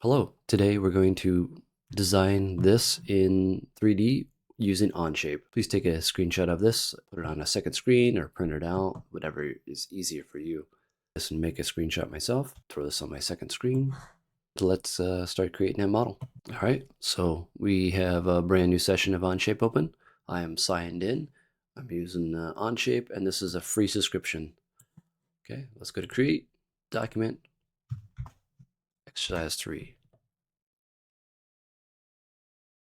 Hello, today we're going to design this in 3D using OnShape. Please take a screenshot of this, put it on a second screen or print it out, whatever is easier for you. This and make a screenshot myself, throw this on my second screen. Let's start creating that model. All right, so we have a brand new session of OnShape open. I am signed in. I'm using OnShape and this is a free subscription. Okay, let's go to create, document, exercise 3.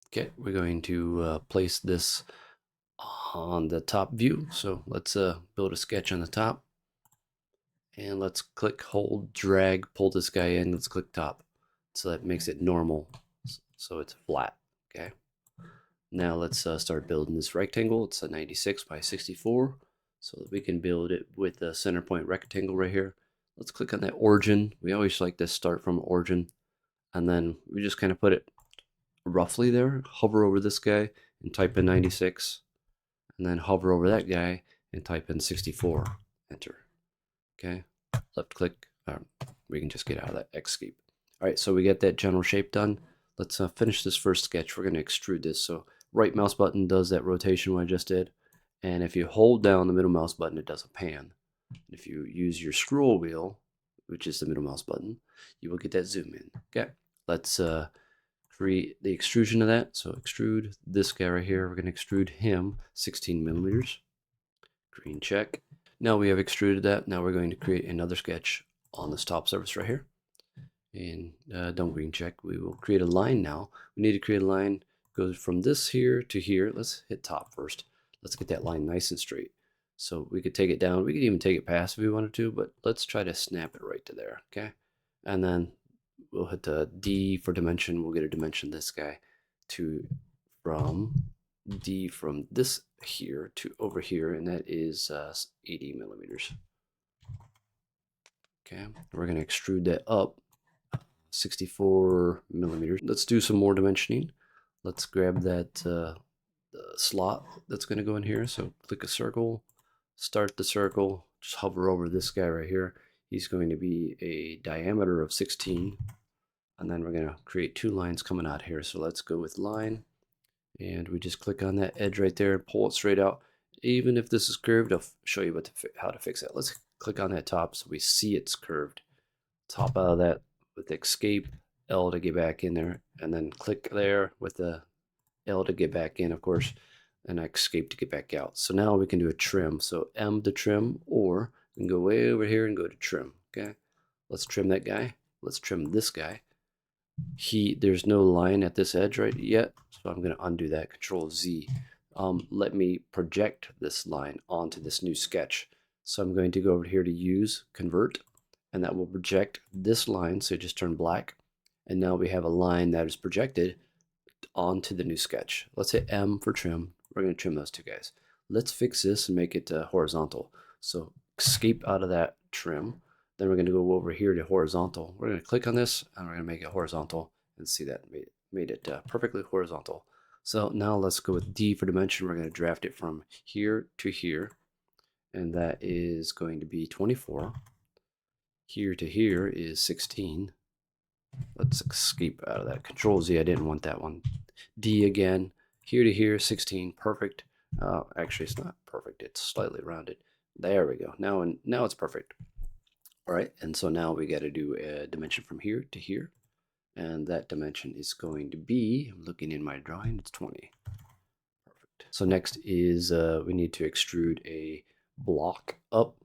Okay, we're going to place this on the top view. So let's build a sketch on the top. And let's click, hold, drag, pull this guy in. Let's click top. So that makes it normal. So it's flat. Okay. Now let's start building this rectangle. It's a 96 by 64. So that we can build it with a center point rectangle right here. Let's click on that origin. We always like to start from origin. And then we just kind of put it roughly there. Hover over this guy and type in 96. And then hover over that guy and type in 64. Enter. Okay. Left click. We can just get out of that escape. All right. So we get that general shape done. Let's finish this first sketch. We're going to extrude this. So right mouse button does that rotation what I just did. And if you hold down the middle mouse button, it does a pan. If you use your scroll wheel, which is the middle mouse button, you will get that zoom in. Okay. Let's create the extrusion of that. So extrude this guy right here. We're going to extrude him 16 millimeters. Green check. Now we have extruded that. Now we're going to create another sketch on this top surface right here. And don't green check. We will create a line now. We need to create a line goes from this here to here. Let's hit top first. Let's get that line nice and straight. So we could take it down. We could even take it past if we wanted to, but let's try to snap it right to there. Okay. And then we'll hit D for dimension. We'll get a dimension this guy to from D from this here to over here, and that is 80 millimeters. Okay, we're going to extrude that up 64 millimeters. Let's do some more dimensioning. Let's grab that slot that's going to go in here. So click a circle, start the circle, just hover over this guy right here. He's going to be a diameter of 16. And then we're going to create two lines coming out here. So let's go with line. And we just click on that edge right there, pull it straight out. Even if this is curved, I'll show you how to fix it. Let's click on that top so we see it's curved. Top out of that with escape, L to get back in there, and then click there with the L to get back in, of course, and escape to get back out. So now we can do a trim. So M to trim, or we can go way over here and go to trim. Okay, let's trim that guy. Let's trim this guy. There's no line at this edge right yet, so I'm going to undo that. Control Z. Let me project this line onto this new sketch. So I'm going to go over here to use convert, and that will project this line. So it just turned black, and now we have a line that is projected onto the new sketch. Let's hit M for trim. We're going to trim those two guys. Let's fix this and make it horizontal. So escape out of that trim. Then we're going to go over here to horizontal. We're going to click on this and we're going to make it horizontal and see that made it perfectly horizontal. So now let's go with D for dimension. We're going to draft it from here to here, and that is going to be 24. Here to here is 16. Let's escape out of that. Control Z, I didn't want that one. D again, here to here, 16, perfect. Actually, it's not perfect, it's slightly rounded. There we go. Now it's perfect. All right, and so now we got to do a dimension from here to here, and that dimension is going to be, I'm looking in my drawing, it's 20. Perfect. So next is we need to extrude a block up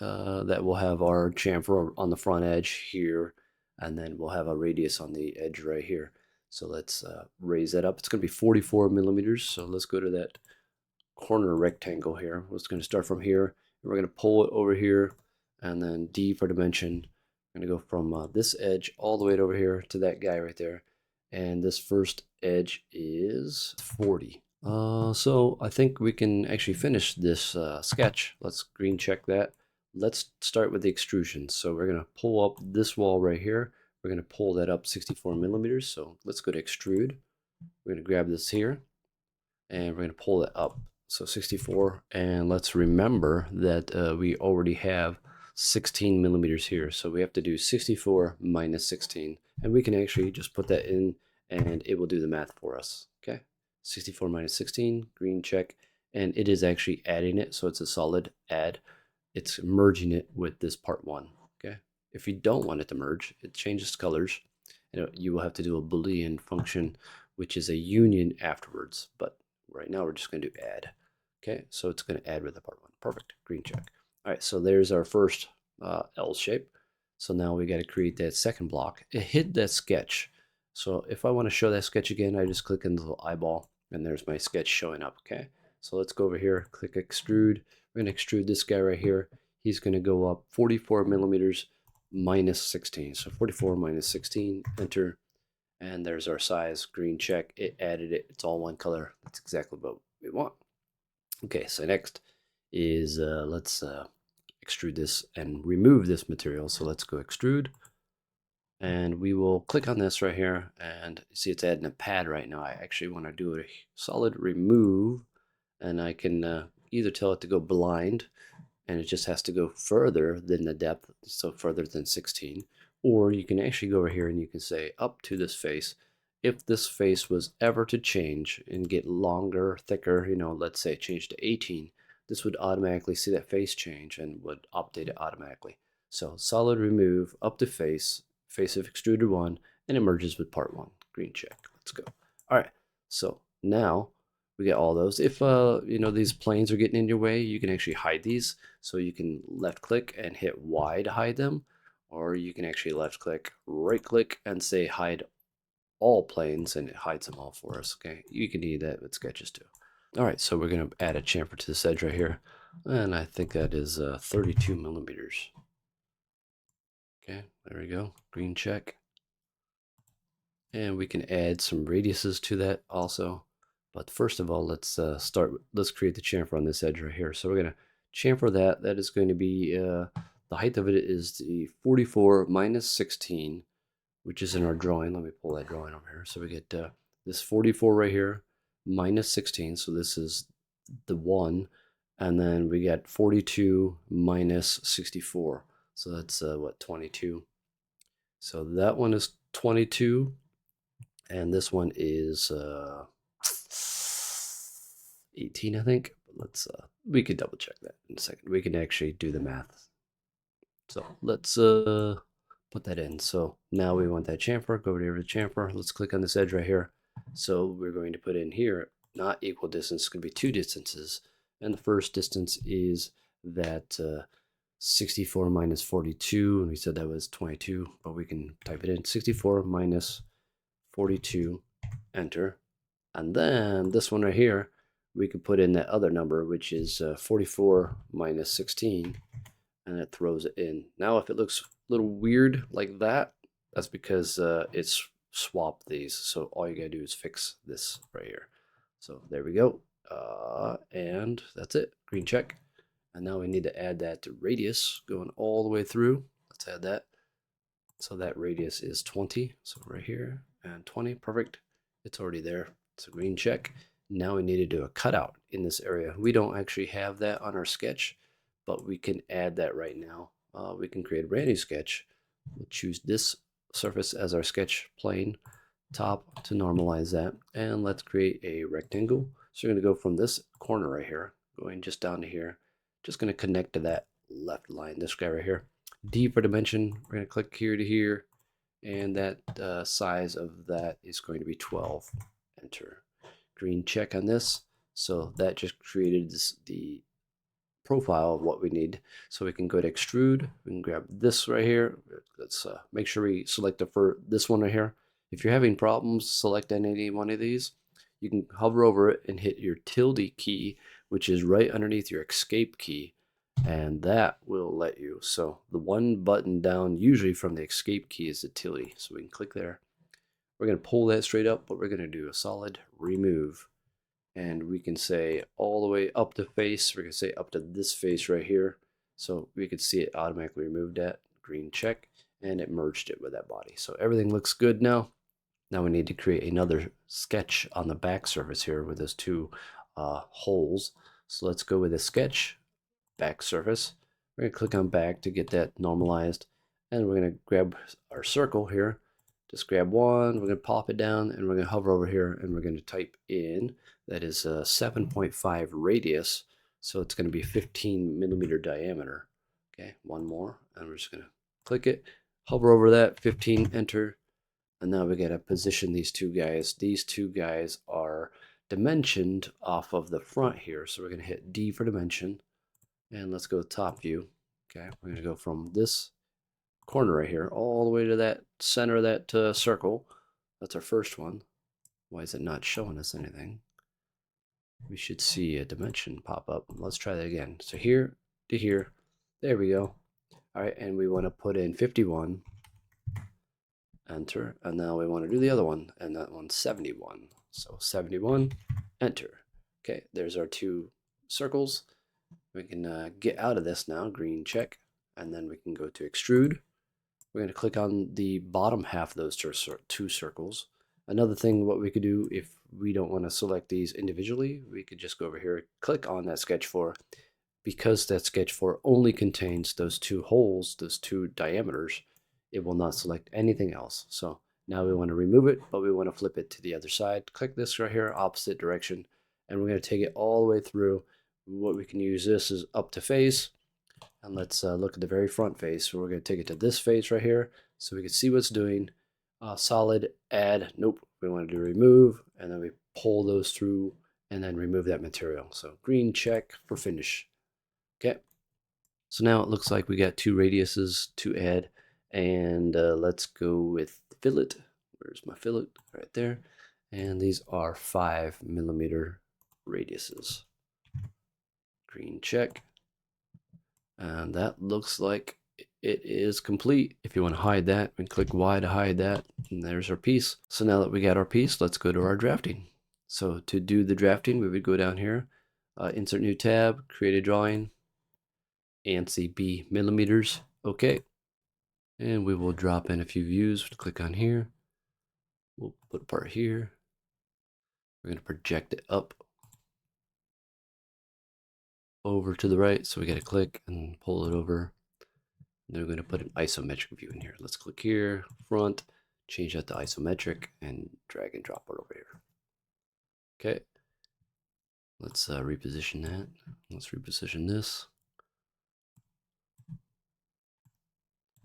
that will have our chamfer on the front edge here, and then we'll have a radius on the edge right here. So let's raise that up. It's going to be 44 millimeters. So let's go to that corner rectangle here. We're just going to start from here, and we're going to pull it over here, and then D for dimension. I'm going to go from this edge all the way over here to that guy right there. And this first edge is 40. So I think we can actually finish this sketch. Let's green check that. Let's start with the extrusion. So we're going to pull up this wall right here. We're going to pull that up 64 millimeters. So let's go to extrude. We're going to grab this here and we're going to pull it up. So 64. And let's remember that we already have 16 millimeters here. So we have to do 64 minus 16. And we can actually just put that in and it will do the math for us. Okay, 64 minus 16, green check. And it is actually adding it, so it's a solid add. It's merging it with this part 1. Okay, if you don't want it to merge, it changes colors. You will have to do a Boolean function, which is a union afterwards. But right now we're just going to do add. Okay, so it's going to add with the part 1. Perfect, green check. All right, so there's our first L shape. So now we got to create that second block. It hid that sketch. So if I want to show that sketch again, I just click on the little eyeball, and there's my sketch showing up. Okay, so let's go over here, click extrude. We're going to extrude this guy right here. He's going to go up 44 millimeters minus 16. So 44 minus 16, enter. And there's our size, green check. It added it. It's all one color. That's exactly what we want. Okay, so next is let's extrude this and remove this material. So let's go extrude. And we will click on this right here. And see it's adding a pad right now. I actually want to do a solid remove. And I can either tell it to go blind, and it just has to go further than the depth, so further than 16. Or you can actually go over here and you can say up to this face. If this face was ever to change and get longer, thicker, let's say change to 18, this would automatically see that face change and would update it automatically. So solid remove up to face, face of extruded 1, and it merges with part 1. Green check. Let's go. All right. So now we get all those. If these planes are getting in your way, you can actually hide these. So you can left click and hit Y to hide them, or you can actually left click, right click, and say hide all planes, and it hides them all for us. Okay, you can do that with sketches too. All right, so we're going to add a chamfer to this edge right here, and I think that is 32 millimeters. Okay, there we go, green check. And we can add some radiuses to that also. But first of all, let's create the chamfer on this edge right here. So we're going to chamfer that. That is going to be, the height of it is the 44 minus 16, which is in our drawing. Let me pull that drawing over here. So we get this 44 right here, minus 16. So this is the 1. And then we get 42 minus 64. So that's, 22. So that one is 22. And this one is 18, I think. Let's we could double check that in a second. We can actually do the math. So let's put that in. So now we want that chamfer. Go over here to chamfer. Let's click on this edge right here. So we're going to put in here not equal distance. It's going to be 2 distances, and the first distance is that 64 minus 42, and we said that was 22, but we can type it in. 64 minus 42, enter. And then this one right here, we could put in that other number, which is 44 minus 16, and it throws it in. Now if it looks a little weird like that, that's because it's swapped these. So all you gotta do is fix this right here. So there we go. And that's it, green check. And now we need to add that radius going all the way through. Let's add that. So that radius is 20. So right here and 20, perfect. It's already there. It's a green check. Now we need to do a cutout in this area. We don't actually have that on our sketch, but we can add that right now. We can create a brand new sketch. We'll choose this surface as our sketch plane, top to normalize that. And let's create a rectangle. So we're going to go from this corner right here, going just down to here. Just going to connect to that left line, this guy right here. D for dimension, we're going to click here to here, and that size of that is going to be 12. Enter. Green check on this. So that just created the profile of what we need. So we can go to extrude. We can grab this right here. Let's make sure we select this one right here. If you're having problems, select any one of these. You can hover over it and hit your tilde key, which is right underneath your escape key, and that will let you. So the one button down usually from the escape key is the tilde. So we can click there. We're going to pull that straight up, but we're going to do a solid remove. And we can say all the way up to face. We're going to say up to this face right here. So we could see it automatically removed that. Green check. And it merged it with that body. So everything looks good now. Now we need to create another sketch on the back surface here with those 2 holes. So let's go with a sketch, back surface. We're going to click on back to get that normalized. And we're going to grab our circle here. Just grab one, we're going to pop it down, and we're going to hover over here, and we're going to type in, that is 7.5 radius. So it's going to be 15 millimeter diameter. Okay, one more, and we're just going to click it, hover over that, 15, enter. And now we got to position these two guys. These two guys are dimensioned off of the front here. So we're going to hit D for dimension. And let's go top view. Okay, we're going to go from this corner right here all the way to that center of that circle. That's our first one. Why is it not showing us anything? We should see a dimension pop up. Let's try that again. So here to here. There we go. All right, and we want to put in 51. Enter. And now we want to do the other one, and that one's 71. So 71, enter. Okay, there's our two circles. We can get out of this now, green check, and then we can go to extrude. We're going to click on the bottom half of those two circles. Another thing, what we could do if we don't want to select these individually, we could just go over here, click on that sketch 4. Because that sketch 4 only contains those two holes, those two diameters, it will not select anything else. So now we want to remove it, but we want to flip it to the other side. Click this right here, opposite direction, and we're going to take it all the way through. What we can use this is up to face, and let's look at the very front face. So we're going to take it to this face right here so we can see what's doing. Solid, add, nope, we want to do remove, and then we pull those through and then remove that material. So green check for finish. Okay, so now it looks like we got two radiuses to add, and let's go with fillet. Where's my fillet? Right there. And these are 5 millimeter radiuses. Green check. And that looks like it is complete. If you want to hide that, we can click Y to hide that, and there's our piece. So now that we got our piece, let's go to our drafting. So to do the drafting, we would go down here, insert new tab, create a drawing, ANSI B millimeters. Okay. And we will drop in a few views. Click on here. We'll put a part here. We're going to project it up over to the right. So we got to click and pull it over. And then we're going to put an isometric view in here. Let's click here, front, change that to isometric, and drag and drop it over here. Okay. Let's reposition that. Let's reposition this.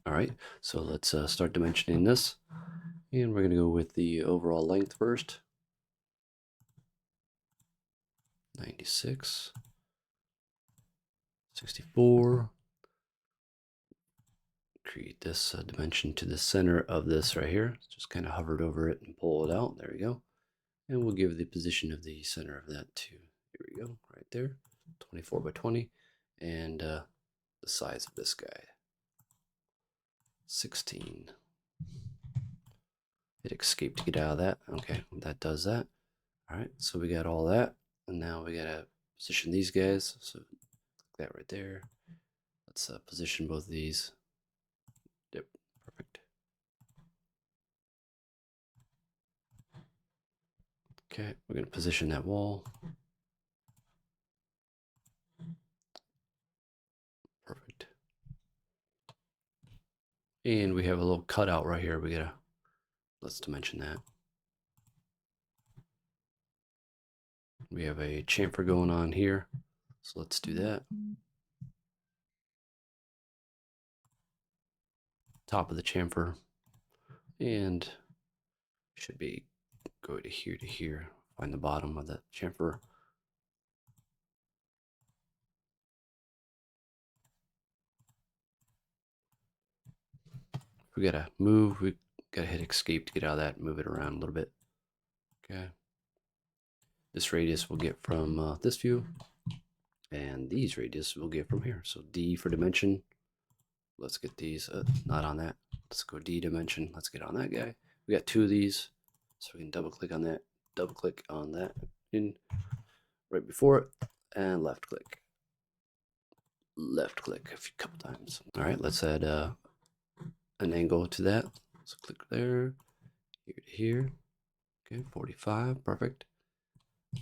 All right, so let's start dimensioning this. And we're going to go with the overall length first. 96, 64. Create this dimension to the center of this right here. Just kind of hovered over it and pull it out. There we go. And we'll give the position of the center of that to, here we go, right there, 24 by 20. And the size of this guy, 16. Hit escape to get out of that. Okay, that does that. All right, so we got all that. And now we got to position these guys. So that right there. Let's position both of these. Yep, perfect. Okay, we're going to position that wall. Perfect. And we have a little cutout right here. Let's dimension that. We have a chamfer going on here. So let's do that. Top of the chamfer. And should be go to here. Find the bottom of the chamfer. We gotta move. We gotta hit escape to get out of that and move it around a little bit. Okay. This radius we'll get from this view. And these radius we'll get from here. So D for dimension. Let's get these, not on that. Let's go D dimension. Let's get on that guy. We got two of these. So we can double click on that, double click on that in right before it, and left click a couple times. All right, let's add an angle to that. So click there, here to here. Okay, 45, perfect.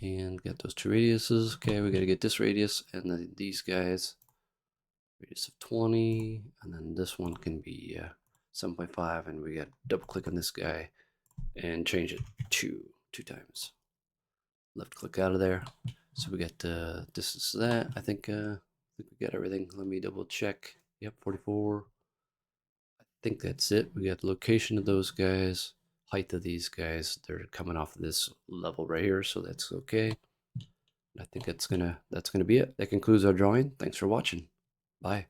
And get those two radiuses. Okay, we got to get this radius and then these guys. radius of 20, and then this one can be 7.5, and we got double click on this guy and change it to 2 times. Left click out of there. So we got distance to that. I think we got everything. Let me double check. Yep, 44. I think that's it. We got the location of those guys, height of these guys. They're coming off of this level right here, so that's okay. I think that's gonna be it. That concludes our drawing. Thanks for watching. Bye.